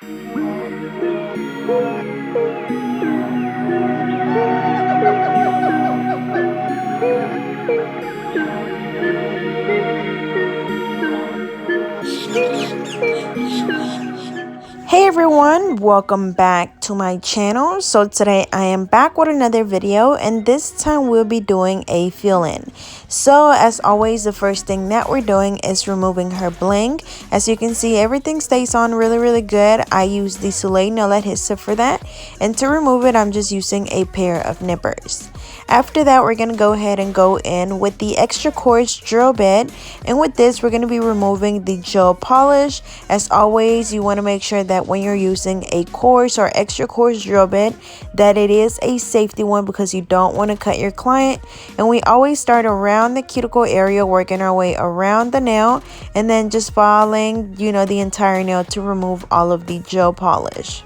Hey everyone, welcome back to my channel. So today I am back with another video, and this time we'll be doing a fill-in. So as always, the first thing that we're doing is removing her bling. As you can see, everything stays on really good. I use the Soleil nail adhesive for that, and to remove it I'm just using a pair of nippers. After that, we're going to go ahead and go in with the extra coarse drill bit, and with this we're going to be removing the gel polish. As always, you want to make sure that when you're using a coarse or extra coarse drill bit that it is a safety one, because you don't want to cut your client. And we always start around the cuticle area, working our way around the nail, and then just following the entire nail to remove all of the gel polish.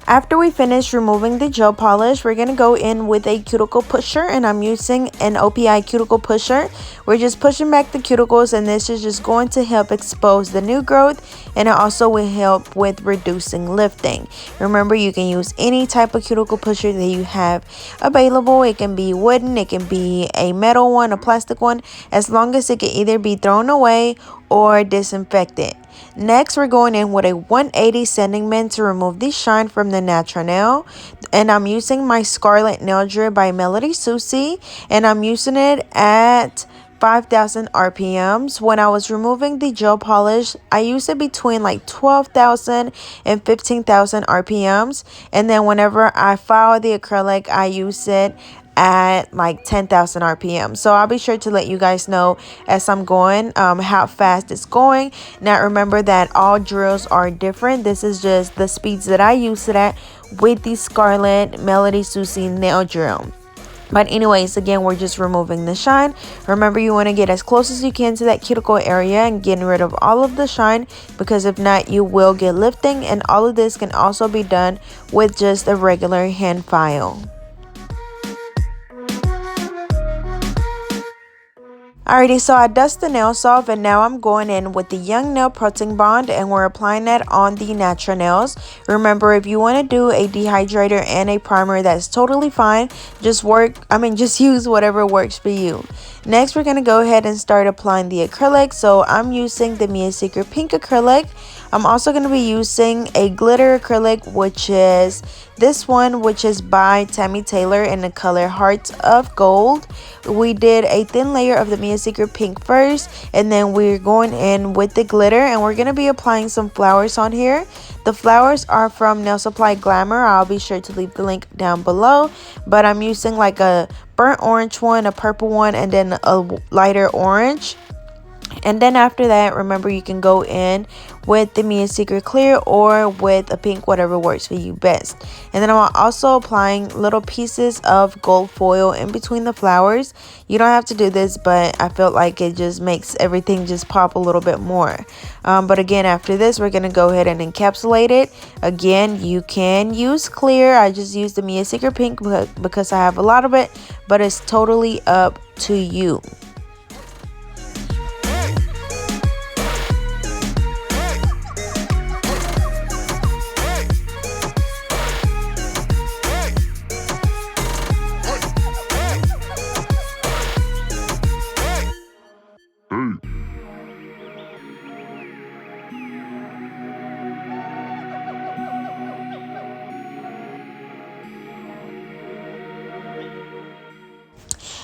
After we finish removing the gel polish, we're going to go in with a cuticle pusher, and I'm using an OPI cuticle pusher. We're just pushing back the cuticles, and this is just going to help expose the new growth, and it also will help with reducing lifting. Remember, you can use any type of cuticle pusher that you have available. It can be wooden, it can be a metal one, a plastic one, as long as it can either be thrown away or disinfect it. Next, we're going in with a 180 sanding band to remove the shine from the natural nail. And I'm using my Scarlet Nail Drip by Melody Susie. And I'm using it at 5,000 RPMs. When I was removing the gel polish, I used it between like 12,000 and 15,000 RPMs. And then whenever I file the acrylic, I use it at like 10,000 RPM. So I'll be sure to let you guys know as I'm going how fast it's going. Now remember that all drills are different. This is just the speeds that I use it at with the Scarlet Melody Susie nail drill. But anyways, again, we're just removing the shine. Remember, you want to get as close as you can to that cuticle area and getting rid of all of the shine, because if not, you will get lifting. And all of this can also be done with just a regular hand file. Alrighty, so I dust the nails off, and now I'm going in with the Young Nail Protein Bond, and we're applying that on the natural nails. Remember, if you want to do a dehydrator and a primer, that's totally fine. Just use whatever works for you. Next, we're going to go ahead and start applying the acrylic. So I'm using the Mia Secret Pink acrylic. I'm also going to be using a glitter acrylic, which is this one, which is by Tammy Taylor in the color Hearts of Gold. We did a thin layer of the Mia Secret Pink first, and then we're going in with the glitter, and we're going to be applying some flowers on here. The flowers are from Nail Supply Glamour. I'll be sure to leave the link down below, but I'm using like a burnt orange one, a purple one, and then a lighter orange. And then after that, remember, you can go in with the Mia Secret Clear or with a pink, whatever works for you best. And then I'm also applying little pieces of gold foil in between the flowers. You don't have to do this, but I felt like it just makes everything just pop a little bit more. But again, after this, we're going to go ahead and encapsulate it. Again, you can use clear. I just used the Mia Secret Pink because I have a lot of it, but it's totally up to you.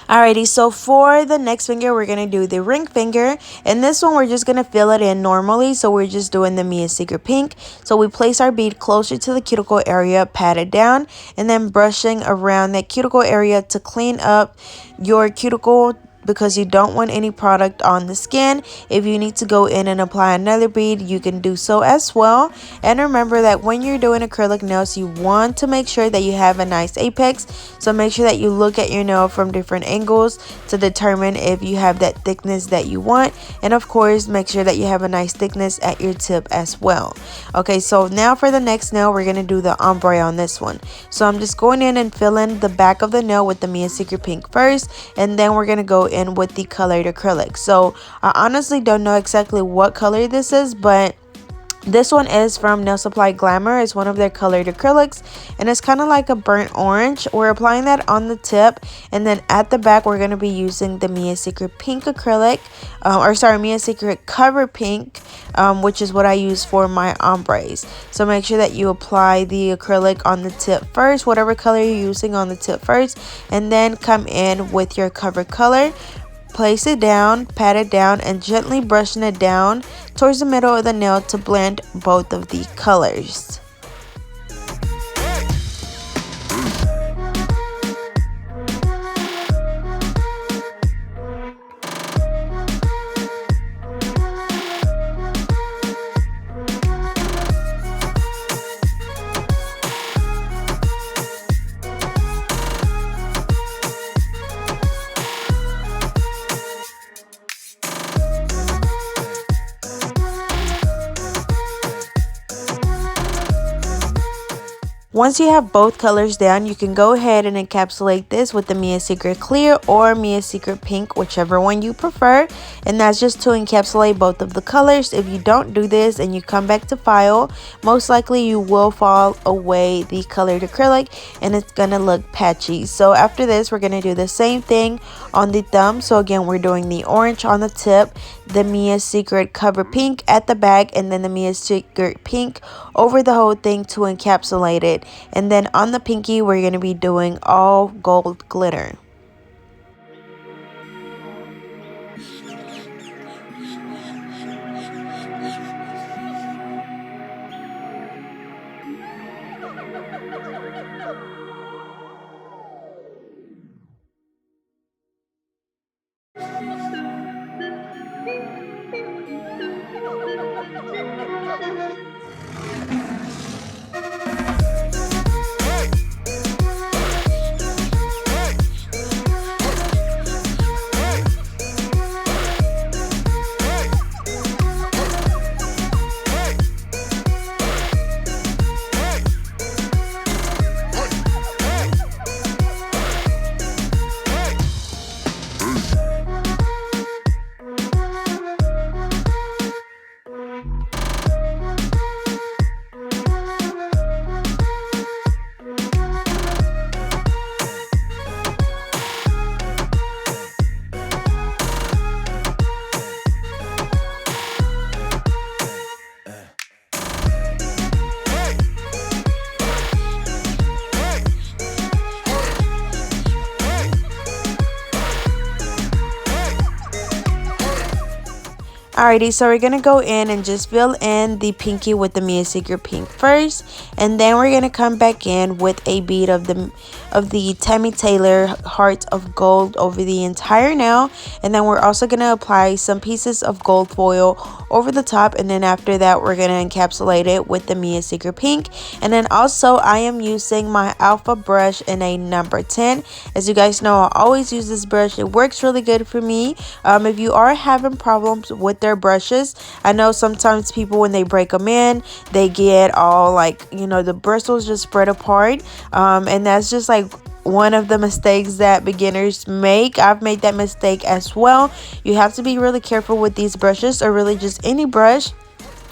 Alrighty, so for the next finger, we're going to do the ring finger. And this one, we're just going to fill it in normally. So we're just doing the Mia Secret Pink. So we place our bead closer to the cuticle area, pat it down, and then brushing around that cuticle area to clean up your cuticle, because you don't want any product on the skin. If you need to go in and apply another bead, you can do so as well. And remember that when you're doing acrylic nails, you want to make sure that you have a nice apex. So make sure that you look at your nail from different angles to determine if you have that thickness that you want. And of course, make sure that you have a nice thickness at your tip as well. Okay, so now for the next nail, we're going to do the ombre on this one. So I'm just going in and filling the back of the nail with the Mia Secret Pink first, and then we're going to go in with the colored acrylic. So I honestly don't know exactly what color this is, but this one is from Nail Supply Glamour. It's one of their colored acrylics, and it's kind of like a burnt orange. We're applying that on the tip, and then at the back we're going to be using the Mia Secret Pink acrylic, Mia Secret Cover Pink, which is what I use for my ombres. So make sure that you apply the acrylic on the tip first, whatever color you're using on the tip first, and then come in with your cover color. Place it down, pat it down, and gently brushing it down towards the middle of the nail to blend both of the colors. Once you have both colors down, you can go ahead and encapsulate this with the Mia Secret Clear or Mia Secret Pink, whichever one you prefer. And that's just to encapsulate both of the colors. If you don't do this and you come back to file, most likely you will fall away the colored acrylic and it's gonna look patchy. So after this, we're gonna do the same thing on the thumb. So again, we're doing the orange on the tip, the Mia Secret Cover Pink at the back, and then the Mia Secret Pink over the whole thing to encapsulate it. And then on the pinky, we're going to be doing all gold glitter. Alrighty, so we're gonna go in and just fill in the pinky with the Mia Secret Pink first, and then we're gonna come back in with a bead of the Tammy Taylor Heart of Gold over the entire nail, and then we're also gonna apply some pieces of gold foil over the top, and then after that we're gonna encapsulate it with the Mia Secret Pink. And then also I am using my Alpha brush in a number 10. As you guys know, I always use this brush. It works really good for me. If you are having problems with their brushes, I know sometimes people, when they break them in, they get all like, you know, the bristles just spread apart, and that's just like one of the mistakes that beginners make. I've made that mistake as well. You have to be really careful with these brushes, or really just any brush.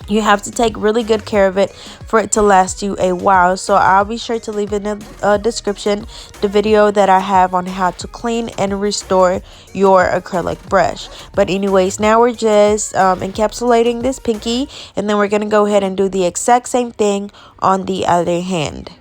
You have to take really good care of it for it to last you a while. So I'll be sure to leave in the description the video that I have on how to clean and restore your acrylic brush. But anyways, now we're just encapsulating this pinky, and then we're going to go ahead and do the exact same thing on the other hand.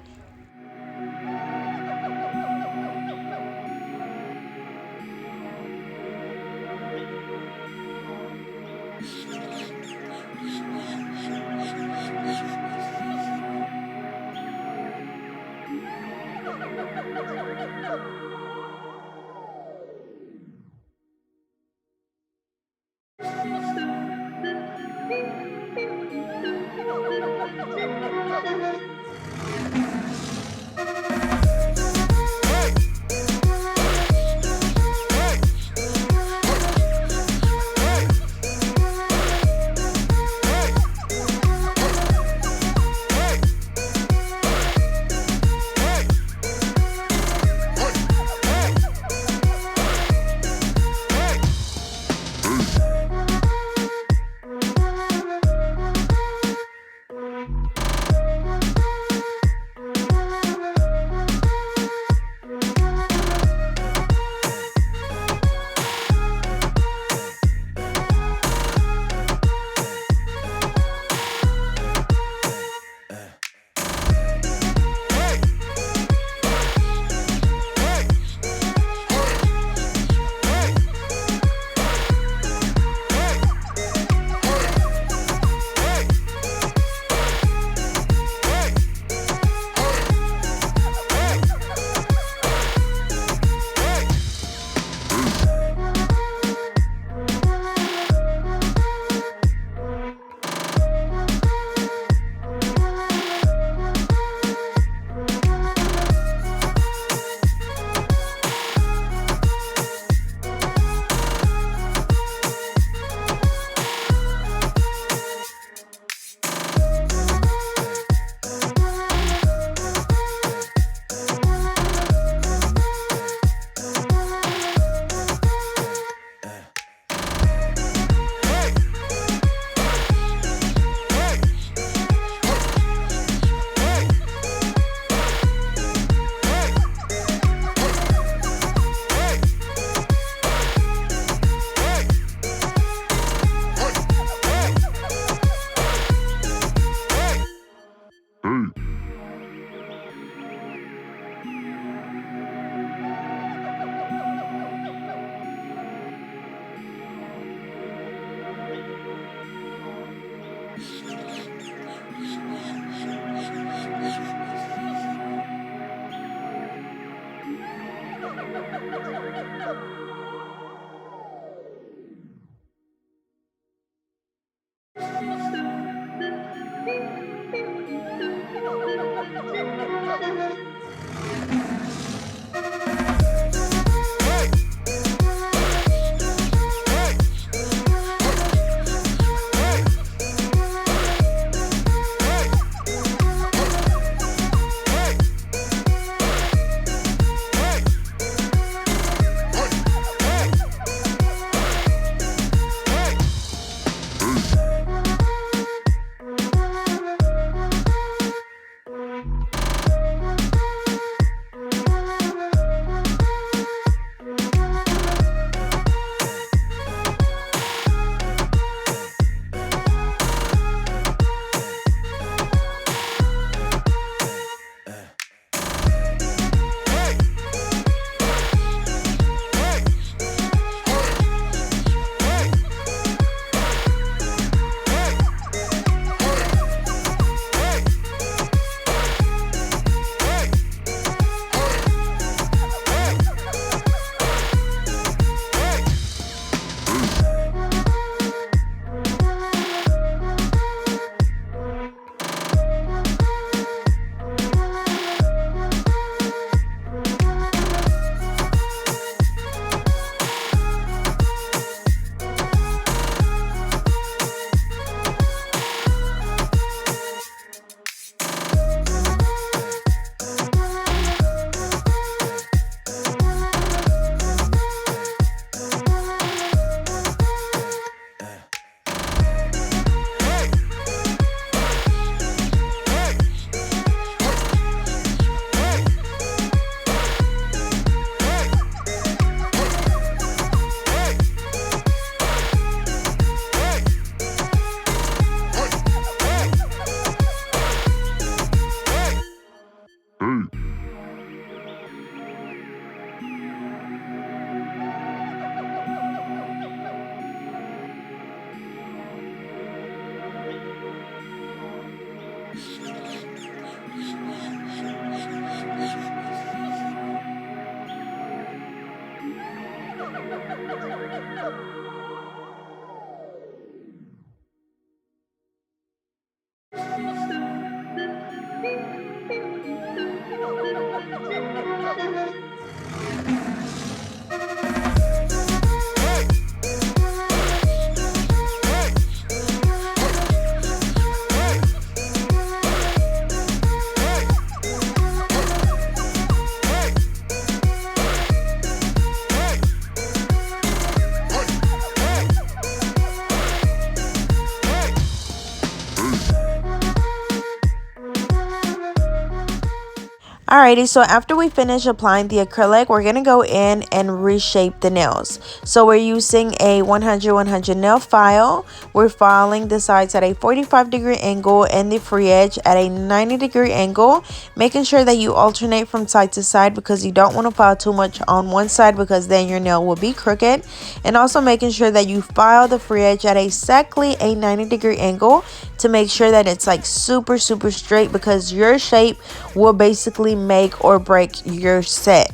Alrighty, so after we finish applying the acrylic, we're going to go in and reshape the nails. So we're using a 100-100 nail file. We're filing the sides at a 45-degree angle and the free edge at a 90-degree angle, making sure that you alternate from side to side because you don't want to file too much on one side because then your nail will be crooked. And also making sure that you file the free edge at exactly a 90-degree angle to make sure that it's like super straight, because your shape will basically make or break your set.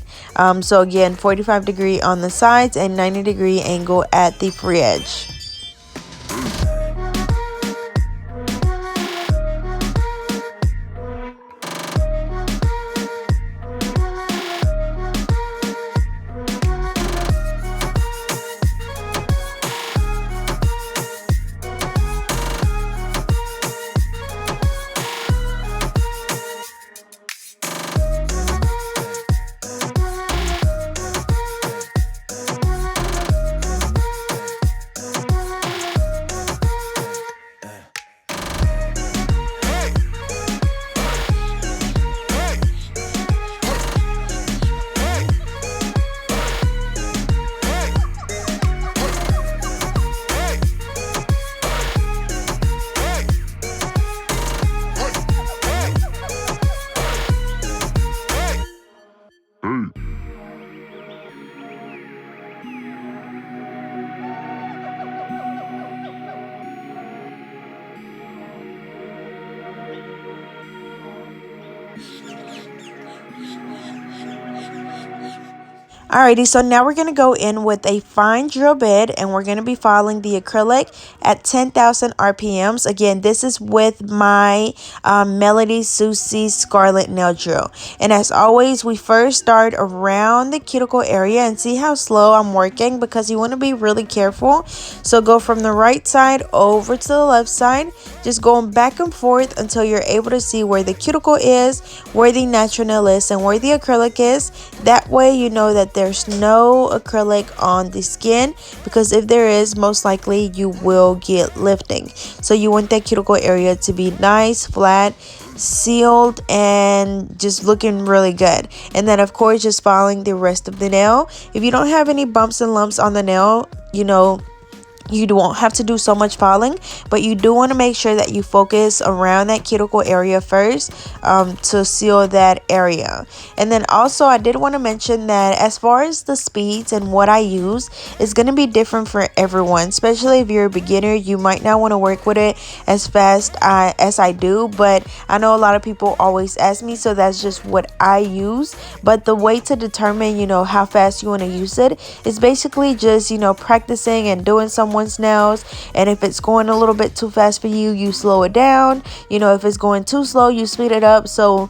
So again, 45-degree on the sides and 90-degree angle at the free edge. Alrighty, so now we're going to go in with a fine drill bit and we're going to be filing the acrylic at 10,000 RPMs. Again, this is with my Melody Susie Scarlet nail drill. And as always, we first start around the cuticle area and see how slow I'm working because you want to be really careful. So go from the right side over to the left side, just going back and forth until you're able to see where the cuticle is, where the natural nail is, and where the acrylic is. That way you know that there's no acrylic on the skin, because if there is, most likely you will get lifting. So you want that cuticle area to be nice, flat, sealed, and just looking really good. And then of course just filing the rest of the nail. If you don't have any bumps and lumps on the nail, you won't have to do so much filing, but you do want to make sure that you focus around that cuticle area first to seal that area. And then also I did want to mention that as far as the speeds and what I use is going to be different for everyone, especially if you're a beginner. You might not want to work with it as fast as I do, but I know a lot of people always ask me, so that's just what I use. But the way to determine how fast you want to use it is basically just practicing and doing someone's nails. And if it's going a little bit too fast for you, you slow it down. If it's going too slow, you speed it up. So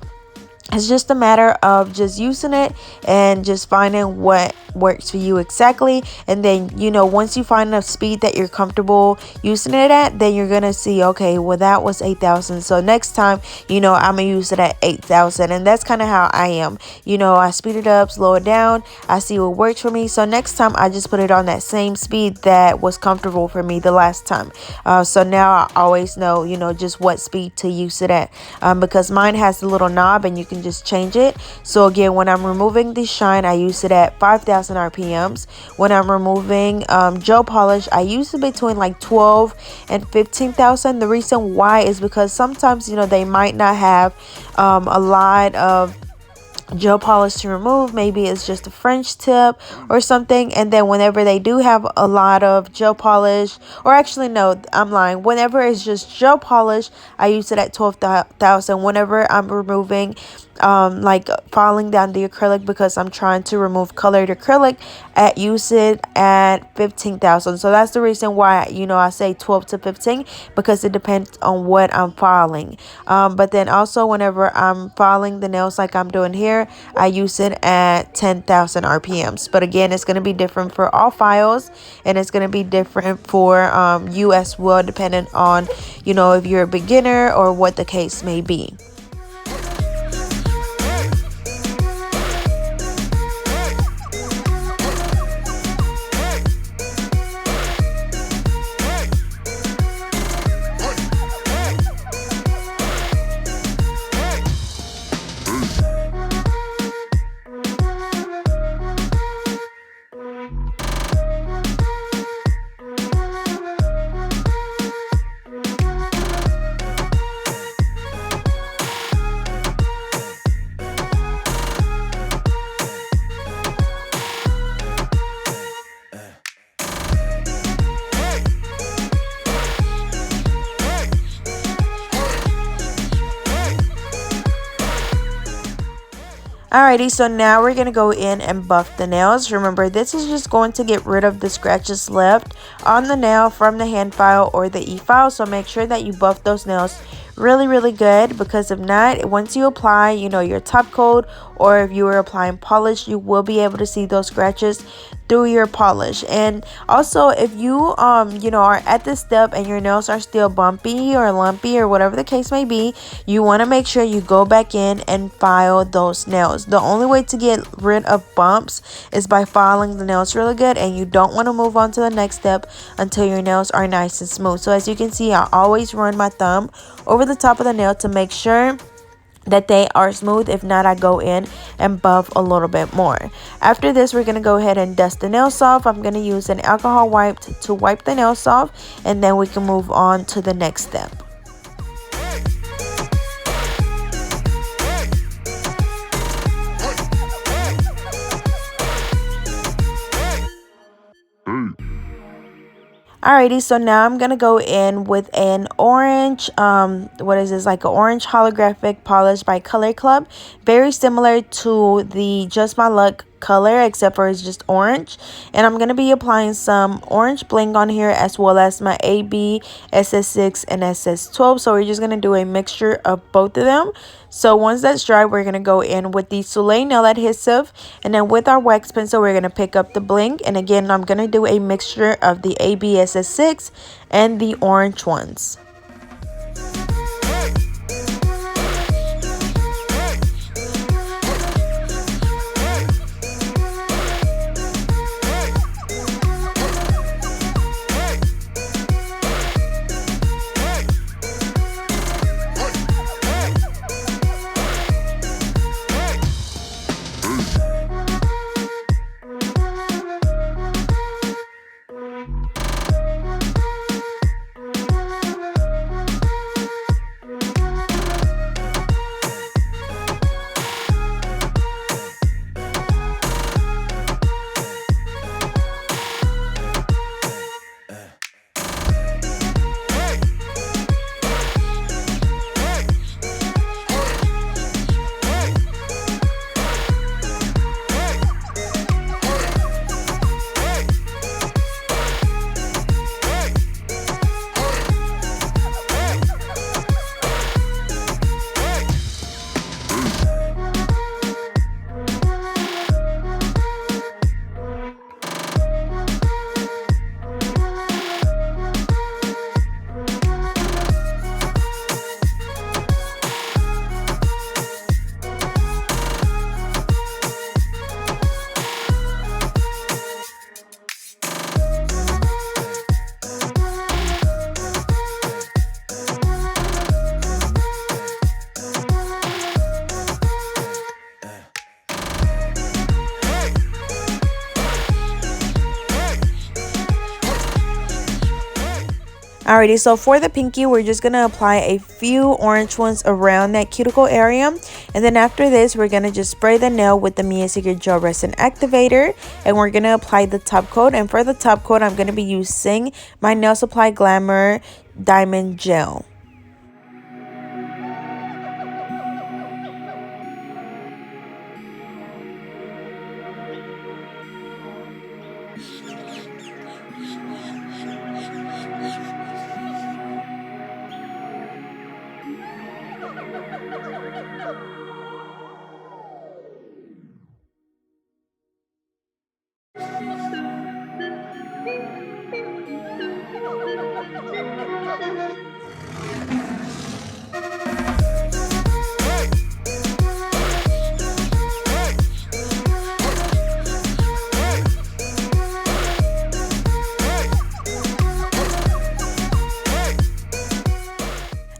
it's just a matter of just using it and just finding what works for you exactly. And then once you find a speed that you're comfortable using it at, then you're gonna see, okay, well that was 8,000, so next time I'm gonna use it at 8,000. And that's kind of how I am. I speed it up, slow it down, I see what works for me, so next time I just put it on that same speed that was comfortable for me the last time. So now I always know just what speed to use it at, because mine has a little knob and you can just change it. So again, when I'm removing the shine, I use it at 5,000 RPMs. When I'm removing gel polish, I use it between like 12 and 15,000. The reason why is because sometimes they might not have a lot of gel polish to remove. Maybe it's just a French tip or something, and then whenever they do have a lot of gel polish, or actually no, I'm lying, whenever it's just gel polish, I use it at 12,000. Whenever I'm removing like filing down the acrylic, because I'm trying to remove colored acrylic, use it at 15,000. So that's the reason why I say 12 to 15, because it depends on what I'm filing. But then also whenever I'm filing the nails like I'm doing here, I use it at 10,000 RPMs. But again, it's going to be different for all files, and it's going to be different for you as well, depending on if you're a beginner or what the case may be. Alrighty, so now we're going to go in and buff the nails. Remember, this is just going to get rid of the scratches left on the nail from the hand file or the e-file. So make sure that you buff those nails really good, because if not, once you apply your top coat, or if you are applying polish, you will be able to see those scratches through your polish. And also, if you are at this step and your nails are still bumpy or lumpy or whatever the case may be, you want to make sure you go back in and file those nails. The only way to get rid of bumps is by filing the nails really good, and you don't want to move on to the next step until your nails are nice and smooth. So as you can see, I always run my thumb over the top of the nail to make sure that they are smooth. If not, I go in and buff a little bit more. After this, we're going to go ahead and dust the nails off. I'm going to use an alcohol wipe to wipe the nails off, and then we can move on to the next step. Alrighty, so now I'm gonna go in with an orange, what is this, like an orange holographic polish by Color Club, very similar to the Just My Luck color except for it's just orange. And I'm going to be applying some orange bling on here as well as my AB, SS6, and SS12. So we're just going to do a mixture of both of them. So once that's dry, we're going to go in with the Soleil nail adhesive, and then with our wax pencil, we're going to pick up the bling. And again, I'm going to do a mixture of the ABSS6 and the orange ones. Alrighty, so for the pinky, we're just going to apply a few orange ones around that cuticle area. And then after this, we're going to just spray the nail with the Mia Secret Gel Resin Activator. And we're going to apply the top coat. And for the top coat, I'm going to be using my Nail Supply Glamour Diamond Gel.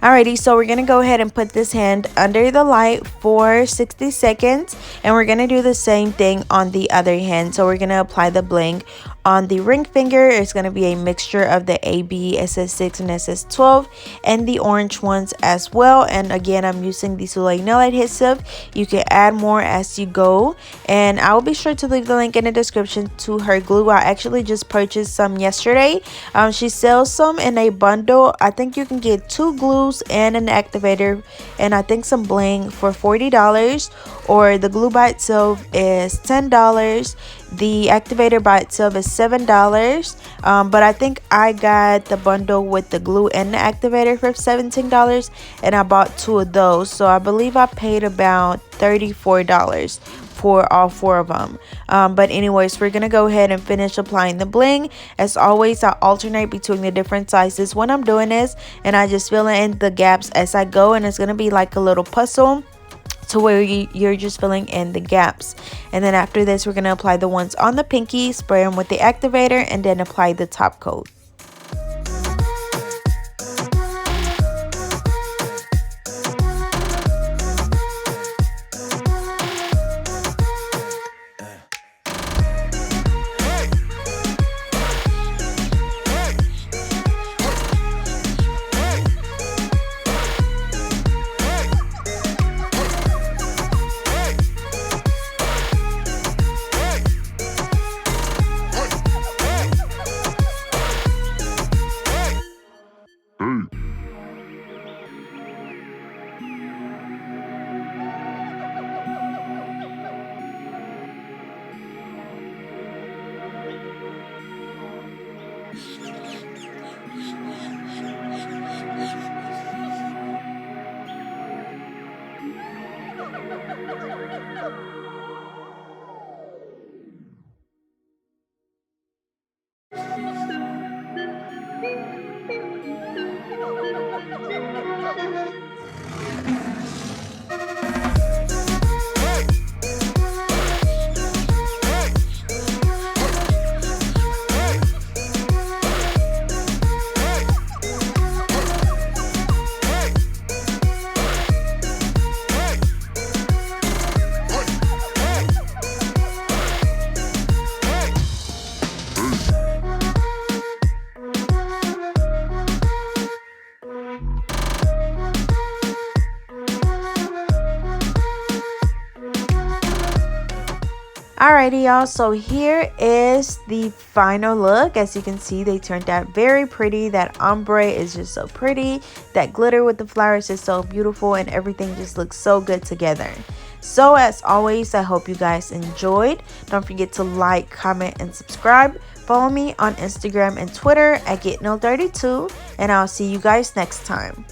Alrighty, so we're going to go ahead and put this hand under the light for 60 seconds. And we're going to do the same thing on the other hand. So we're going to apply the bling on the ring finger. It's going to be a mixture of the AB, SS6, and SS12 and the orange ones as well. And again, I'm using the Soleil nail adhesive. You can add more as you go. And I will be sure to leave the link in the description to her glue. I actually just purchased some yesterday. She sells some in a bundle. I think you can get 2 glues and an activator and I think some bling for $40, or the glue by itself is $10. The activator by itself is $7, but I think I got the bundle with the glue and the activator for $17, and I bought 2 of those, so I believe I paid about $34 for all 4 of them. But anyways, we're gonna go ahead and finish applying the bling. As always, I alternate between the different sizes when I'm doing this, and I just fill in the gaps as I go, and it's gonna be like a little puzzle to where you're just filling in the gaps. And then after this, we're going to apply the ones on the pinky, spray them with the activator, and then apply the top coat. Alrighty, y'all, so here is the final look. As you can see, they turned out very pretty. That ombre is just so pretty. That glitter with the flowers is so beautiful, and everything just looks so good together. So as always, I hope you guys enjoyed. Don't forget to like, comment, and subscribe. Follow me on Instagram and Twitter at GetNail32, and I'll see you guys next time.